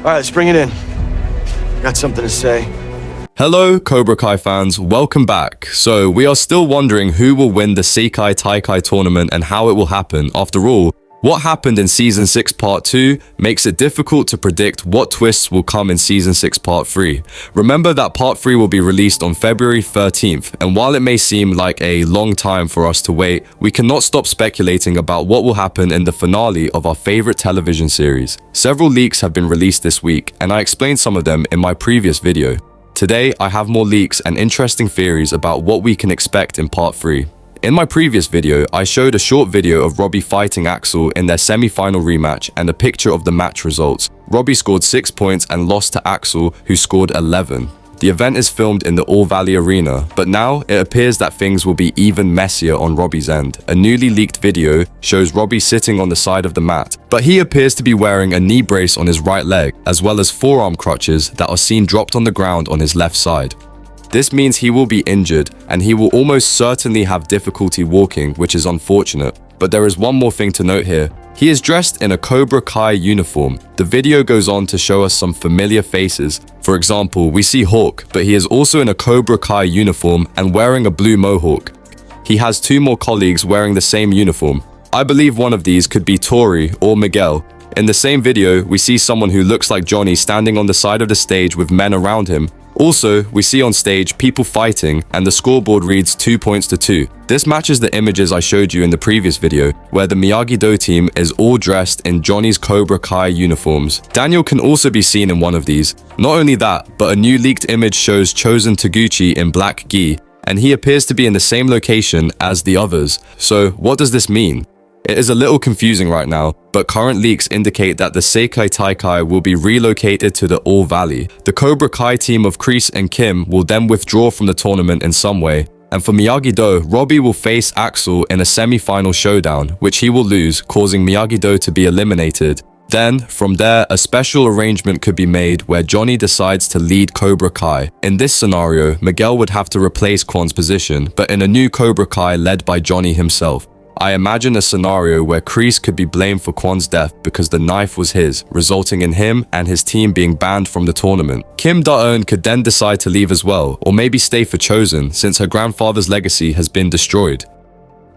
All right, let's bring it in. Got something to say. Hello, Cobra Kai fans, welcome back. So, we are still wondering who will win the Seikai Taikai tournament and how it will happen. After all, what happened in Season 6 Part 2 makes it difficult to predict what twists will come in Season 6 Part 3. Remember that Part 3 will be released on February 13th, and while it may seem like a long time for us to wait, we cannot stop speculating about what will happen in the finale of our favorite television series. Several leaks have been released this week, and I explained some of them in my previous video. Today, I have more leaks and interesting theories about what we can expect in Part 3. In my previous video, I showed a short video of Robbie fighting Axel in their semi-final rematch and a picture of the match results. Robbie scored 6 points and lost to Axel, who scored 11. The event is filmed in the All Valley Arena, but now it appears that things will be even messier on Robbie's end. A newly leaked video shows Robbie sitting on the side of the mat, but he appears to be wearing a knee brace on his right leg, as well as forearm crutches that are seen dropped on the ground on his left side. This means he will be injured, and he will almost certainly have difficulty walking, which is unfortunate. But there is one more thing to note here. He is dressed in a Cobra Kai uniform. The video goes on to show us some familiar faces. For example, we see Hawk, but he is also in a Cobra Kai uniform and wearing a blue mohawk. He has two more colleagues wearing the same uniform. I believe one of these could be Tori or Miguel. In the same video, we see someone who looks like Johnny standing on the side of the stage with men around him. Also, we see on stage people fighting and the scoreboard reads 2 points to 2. This matches the images I showed you in the previous video, where the Miyagi-Do team is all dressed in Johnny's Cobra Kai uniforms. Daniel can also be seen in one of these. Not only that, but a new leaked image shows Chosen Taguchi in black gi, and he appears to be in the same location as the others. So, what does this mean? It is a little confusing right now, but current leaks indicate that the Seikai Taikai will be relocated to the All Valley. The Cobra Kai team of Kreese and Kim will then withdraw from the tournament in some way. And for Miyagi-Do, Robbie will face Axel in a semi-final showdown, which he will lose, causing Miyagi-Do to be eliminated. Then, from there, a special arrangement could be made where Johnny decides to lead Cobra Kai. In this scenario, Miguel would have to replace Kwon's position, but in a new Cobra Kai led by Johnny himself. I imagine a scenario where Kreese could be blamed for Kwon's death because the knife was his, resulting in him and his team being banned from the tournament. Kim Da-eun could then decide to leave as well, or maybe stay for Chosen since her grandfather's legacy has been destroyed.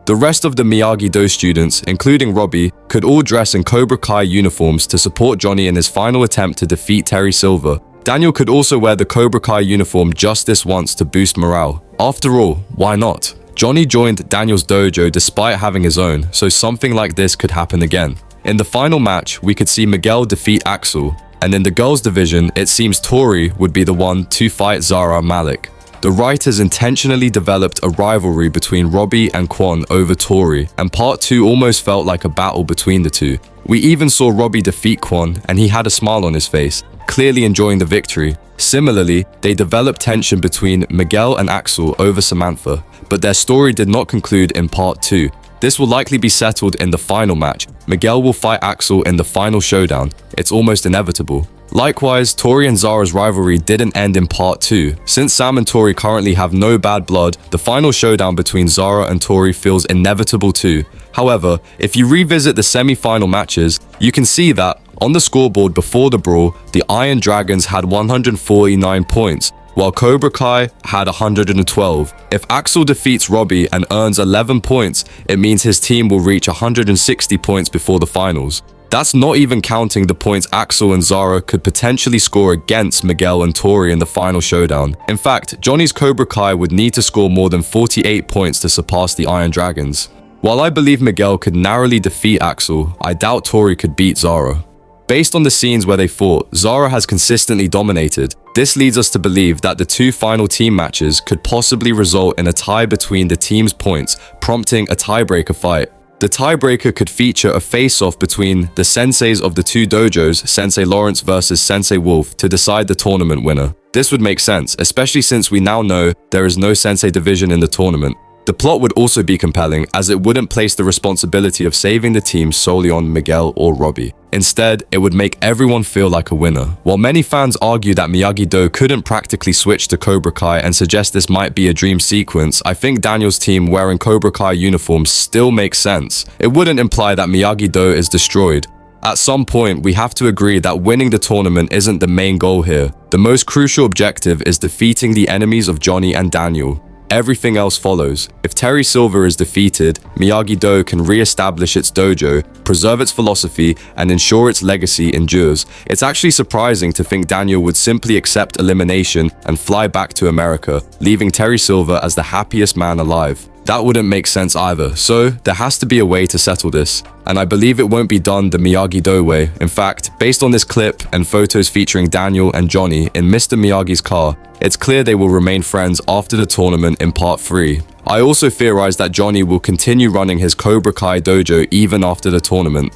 The rest of the Miyagi-Do students, including Robbie, could all dress in Cobra Kai uniforms to support Johnny in his final attempt to defeat Terry Silver. Daniel could also wear the Cobra Kai uniform just this once to boost morale. After all, why not? Johnny joined Daniel's dojo despite having his own, so something like this could happen again. In the final match, we could see Miguel defeat Axel, and in the girls division, it seems Tori would be the one to fight Zara Malik. The writers intentionally developed a rivalry between Robbie and Kwon over Tori, and Part 2 almost felt like a battle between the two. We even saw Robbie defeat Kwon, and he had a smile on his face, clearly enjoying the victory. Similarly, they developed tension between Miguel and Axel over Samantha, but their story did not conclude in Part 2. This will likely be settled in the final match. Miguel will fight Axel in the final showdown. It's almost inevitable. Likewise, Tori and Zara's rivalry didn't end in Part 2. Since Sam and Tori currently have no bad blood, the final showdown between Zara and Tori feels inevitable too. However, if you revisit the semi-final matches, you can see that on the scoreboard before the brawl, the Iron Dragons had 149 points, while Cobra Kai had 112. If Axel defeats Robbie and earns 11 points, it means his team will reach 160 points before the finals. That's not even counting the points Axel and Zara could potentially score against Miguel and Tori in the final showdown. In fact, Johnny's Cobra Kai would need to score more than 48 points to surpass the Iron Dragons. While I believe Miguel could narrowly defeat Axel, I doubt Tori could beat Zara. Based on the scenes where they fought, Zara has consistently dominated. This leads us to believe that the two final team matches could possibly result in a tie between the team's points, prompting a tiebreaker fight. The tiebreaker could feature a face-off between the senseis of the two dojos, Sensei Lawrence versus Sensei Wolf, to decide the tournament winner. This would make sense, especially since we now know there is no sensei division in the tournament. The plot would also be compelling, as it wouldn't place the responsibility of saving the team solely on Miguel or Robbie. Instead, it would make everyone feel like a winner. While many fans argue that Miyagi-Do couldn't practically switch to Cobra Kai and suggest this might be a dream sequence, I think Daniel's team wearing Cobra Kai uniforms still makes sense. It wouldn't imply that Miyagi-Do is destroyed. At some point, we have to agree that winning the tournament isn't the main goal here. The most crucial objective is defeating the enemies of Johnny and Daniel. Everything else follows. If Terry Silver is defeated, Miyagi-Do can re-establish its dojo, preserve its philosophy, and ensure its legacy endures. It's actually surprising to think Daniel would simply accept elimination and fly back to America, leaving Terry Silver as the happiest man alive. That wouldn't make sense either, so there has to be a way to settle this. And I believe it won't be done the Miyagi-Do way. In fact, based on this clip and photos featuring Daniel and Johnny in Mr. Miyagi's car, it's clear they will remain friends after the tournament in Part 3. I also theorize that Johnny will continue running his Cobra Kai dojo even after the tournament.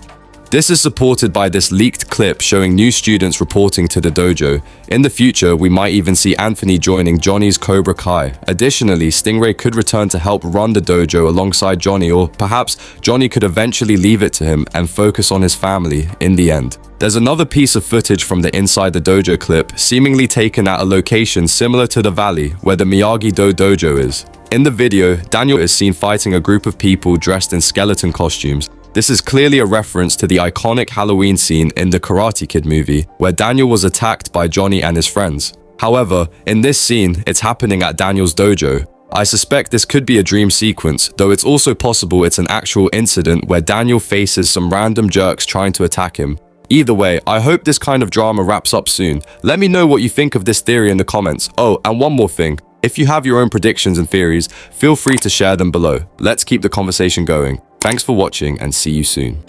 This is supported by this leaked clip showing new students reporting to the dojo. In the future, we might even see Anthony joining Johnny's Cobra Kai. Additionally, Stingray could return to help run the dojo alongside Johnny, or perhaps Johnny could eventually leave it to him and focus on his family in the end. There's another piece of footage from the Inside the Dojo clip, seemingly taken at a location similar to the valley where the Miyagi-Do dojo is. In the video, Daniel is seen fighting a group of people dressed in skeleton costumes. This is clearly a reference to the iconic Halloween scene in the Karate Kid movie, where Daniel was attacked by Johnny and his friends. However, in this scene, it's happening at Daniel's dojo. I suspect this could be a dream sequence, though it's also possible it's an actual incident where Daniel faces some random jerks trying to attack him. Either way, I hope this kind of drama wraps up soon. Let me know what you think of this theory in the comments. Oh, and one more thing. If you have your own predictions and theories, feel free to share them below. Let's keep the conversation going. Thanks for watching and see you soon.